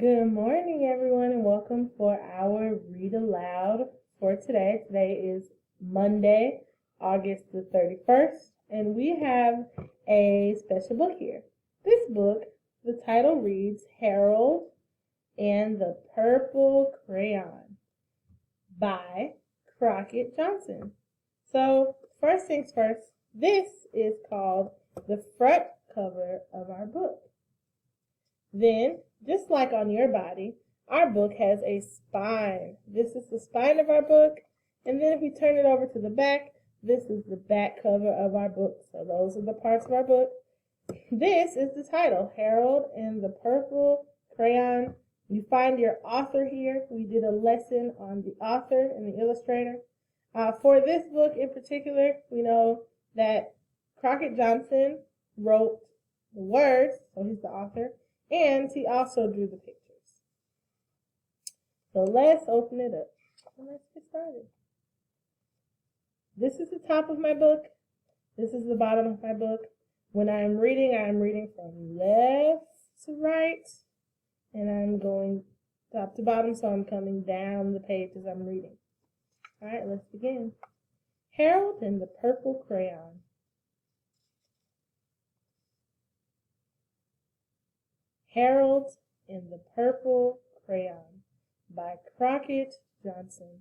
Good morning, everyone, and welcome for our Read Aloud for today. Today is Monday, August the 31st, and we have a special book here. This book, the title reads Harold and the Purple Crayon by Crockett Johnson. So, first things first, this is called the front cover of our book. Then, just like on your body, our book has a spine. This is the spine of our book. And then if we turn it over to the back, this is the back cover of our book. So those are the parts of our book. This is the title, Harold and the Purple Crayon. You find your author here. We did a lesson on the author and the illustrator. For this book in particular, we know that Crockett Johnson wrote the words, so he's the author. And he also drew the pictures. So let's open it up and let's get started. This is the top of my book. This is the bottom of my book. When I'm reading from left to right. And I'm going top to bottom, so I'm coming down the page as I'm reading. All right, let's begin. Harold and the Purple Crayon. Harold and the Purple Crayon by Crockett Johnson.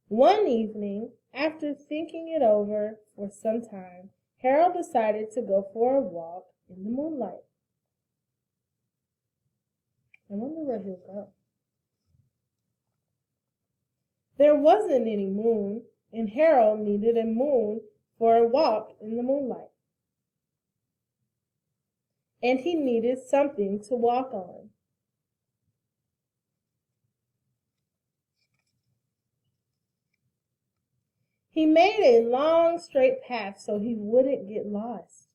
One evening, after thinking it over for some time, Harold decided to go for a walk in the moonlight. I wonder where he'll go. There wasn't any moon, and Harold needed a moon for a walk in the moonlight. And he needed something to walk on. He made a long straight path so he wouldn't get lost.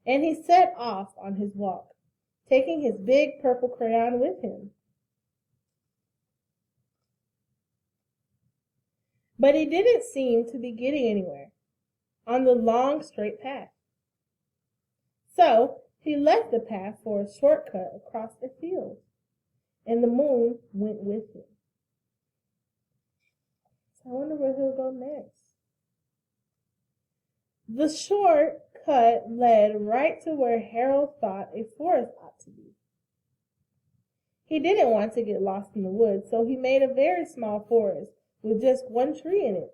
And he set off on his walk, taking his big purple crayon with him. But he didn't seem to be getting anywhere on the long straight path. So he left the path for a shortcut across a field, and the moon went with him. So I wonder where he'll go next. The shortcut led right to where Harold thought a forest ought to be. He didn't want to get lost in the woods, so he made a very small forest with just one tree in it.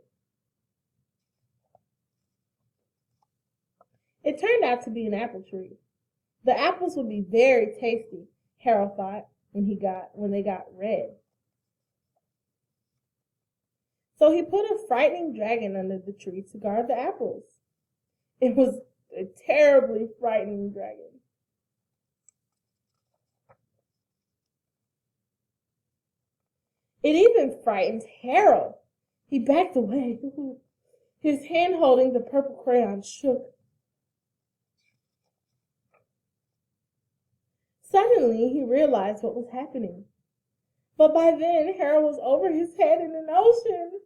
It turned out to be an apple tree. The apples would be very tasty, Harold thought, when they got red. So he put a frightening dragon under the tree to guard the apples. It was a terribly frightening dragon. It even frightened Harold. He backed away. His hand holding the purple crayon shook. Suddenly, he realized what was happening. But by then, Harold was over his head in an ocean.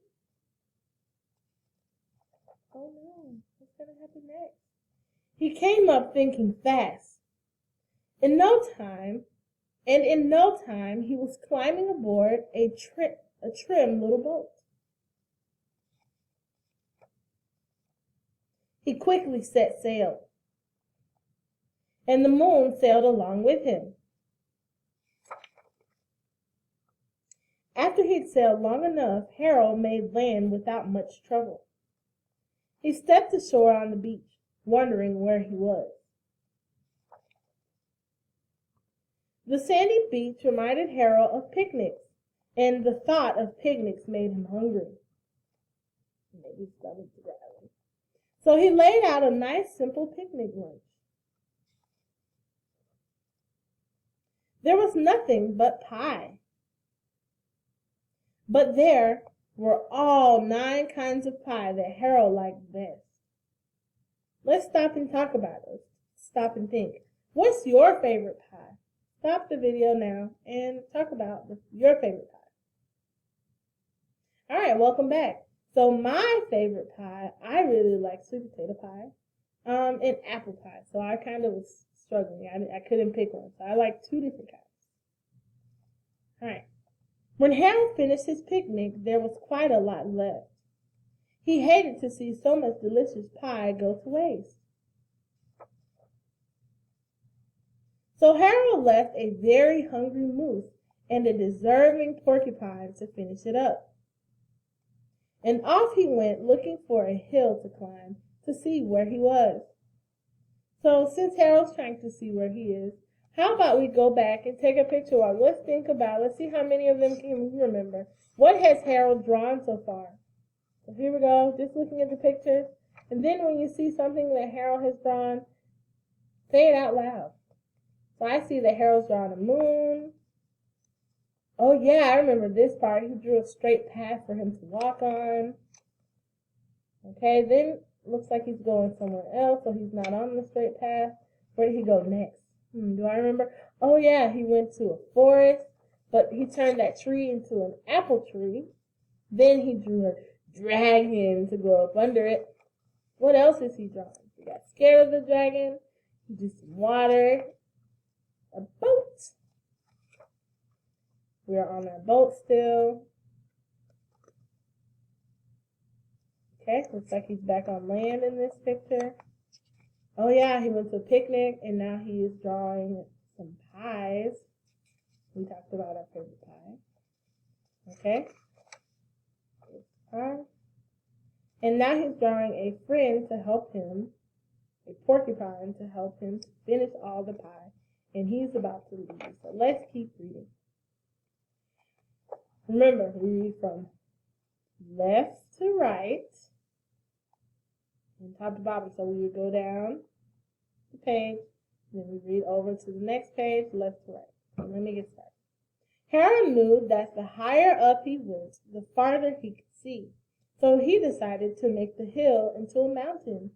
Oh no, what's going to happen next? He came up thinking fast. In no time, he was climbing aboard a trim little boat. He quickly set sail, and the moon sailed along with him. After he'd sailed long enough, Harold made land without much trouble. He stepped ashore on the beach, wondering where he was. The sandy beach reminded Harold of picnics, and the thought of picnics made him hungry. Maybe his stomach growling. So he laid out a nice, simple picnic lunch. There was nothing but pie. But there were all 9 kinds of pie that Harold liked best. Let's stop and talk about it. Stop and think. What's your favorite pie? Stop the video now and talk about your favorite pie. All right, welcome back. So my favorite pie, I really like sweet potato pie. And apple pie. So I kind of was struggling. I couldn't pick one. So I like two different kinds. All right. When Harold finished his picnic, there was quite a lot left. He hated to see so much delicious pie go to waste. So Harold left a very hungry moose and a deserving porcupine to finish it up. And off he went looking for a hill to climb to see where he was. So since Harold's trying to see where he is, how about we go back and take a picture while let's think about, let's see how many of them can we remember. What has Harold drawn so far? So here we go, just looking at the pictures. And then when you see something that Harold has drawn, say it out loud. So I see that Harold's drawn a moon. Oh yeah, I remember this part. He drew a straight path for him to walk on. Okay, then looks like he's going somewhere else, so he's not on the straight path. Where did he go next? Do I remember? Oh yeah, he went to a forest, but he turned that tree into an apple tree. Then he drew a dragon to go up under it. What else is he drawing? He got scared of the dragon. He drew some water. A boat. We're on our boat still. Okay, looks like he's back on land in this picture. Oh yeah, he went to a picnic and now he is drawing some pies. We talked about our favorite pie. Okay. Pie. And now he's drawing a friend to help him, a porcupine to help him to finish all the pie. And he's about to leave. So let's keep reading. Remember, we read from left to right and top to bottom. So we would go down the page, then we read over to the next page, left to right. So let me get started. Harold knew that the higher up he went, the farther he could see. So he decided to make the hill into a mountain.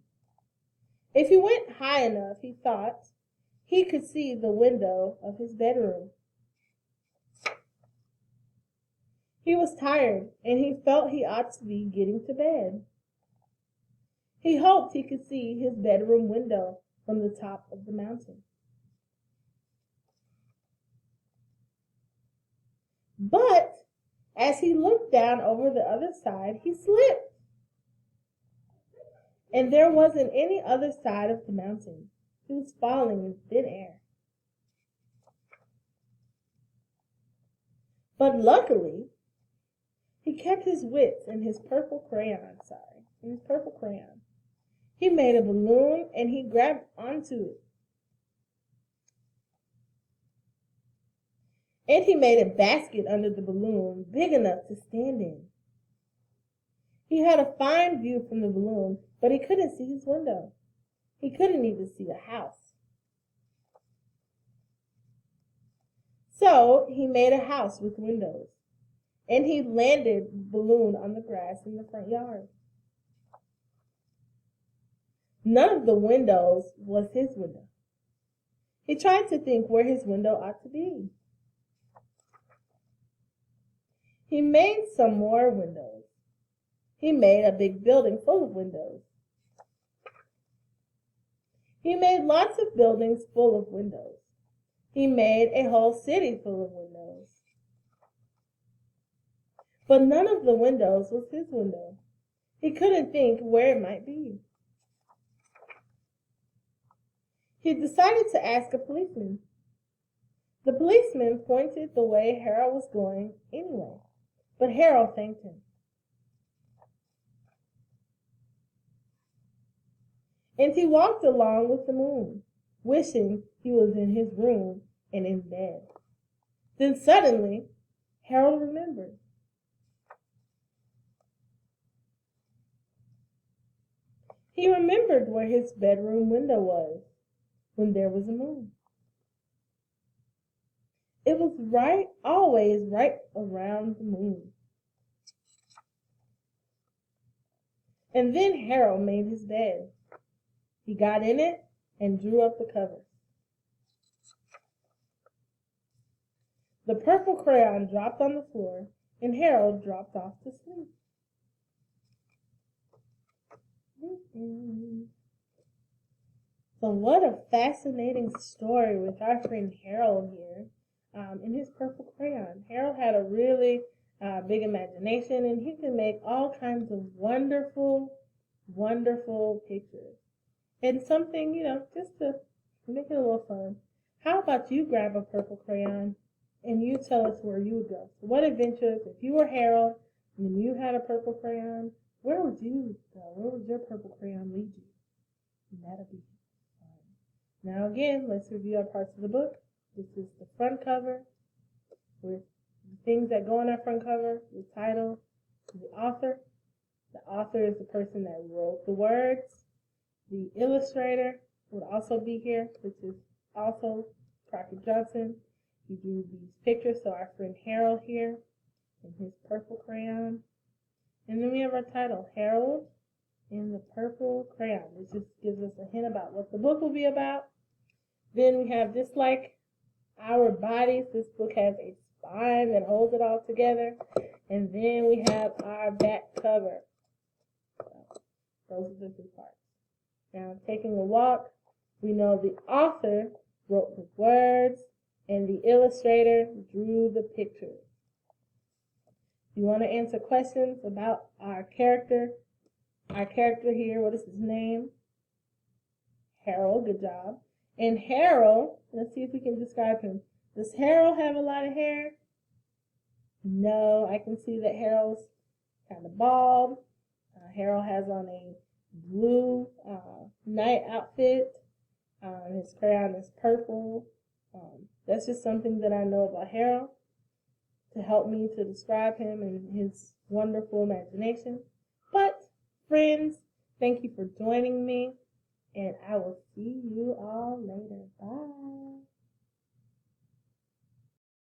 If he went high enough, he thought, he could see the window of his bedroom. He was tired, and he felt he ought to be getting to bed. He hoped he could see his bedroom window from the top of the mountain. But as he looked down over the other side, he slipped. And there wasn't any other side of the mountain. He was falling in thin air. But luckily, he kept his wits and his purple crayon, He made a balloon and he grabbed onto it. And he made a basket under the balloon big enough to stand in. He had a fine view from the balloon, but he couldn't see his window. He couldn't even see a house. So he made a house with windows, and he landed the balloon on the grass in the front yard. None of the windows was his window. He tried to think where his window ought to be. He made some more windows. He made a big building full of windows. He made lots of buildings full of windows. He made a whole city full of windows. But none of the windows was his window. He couldn't think where it might be. He decided to ask a policeman. The policeman pointed the way Harold was going anyway, but Harold thanked him. And he walked along with the moon, wishing he was in his room and in bed. Then suddenly, Harold remembered. He remembered where his bedroom window was when there was a moon. It was always right around the moon. And then Harold made his bed. He got in it and drew up the cover. The purple crayon dropped on the floor, and Harold dropped off to sleep. So what a fascinating story with our friend Harold here in his purple crayon. Harold had a really big imagination, and he can make all kinds of wonderful, wonderful pictures. And something, just to make it a little fun. How about you grab a purple crayon and you tell us where you would go? So what adventures, if you were Harold and you had a purple crayon, where would you go? Where would your purple crayon lead you? And that'll be fun. Now again, let's review our parts of the book. This is the front cover with the things that go on our front cover, the title, the author. The author is the person that wrote the words. The illustrator would also be here, which is also Crockett Johnson. He drew these pictures, so our friend Harold here in his purple crayon. And then we have our title, Harold in the Purple Crayon. This just gives us a hint about what the book will be about. Then we have, just like our bodies, this book has a spine that holds it all together. And then we have our back cover. So those are the two parts. Now, taking a walk, we know the author wrote the words and the illustrator drew the pictures. If you want to answer questions about our character here, what is his name? Harold, good job. And Harold, let's see if we can describe him. Does Harold have a lot of hair? No, I can see that Harold's kind of bald. Harold has on a blue night outfit. His crayon is purple. That's just something that I know about Harold to help me to describe him and his wonderful imagination. But, friends, thank you for joining me, and I will see you all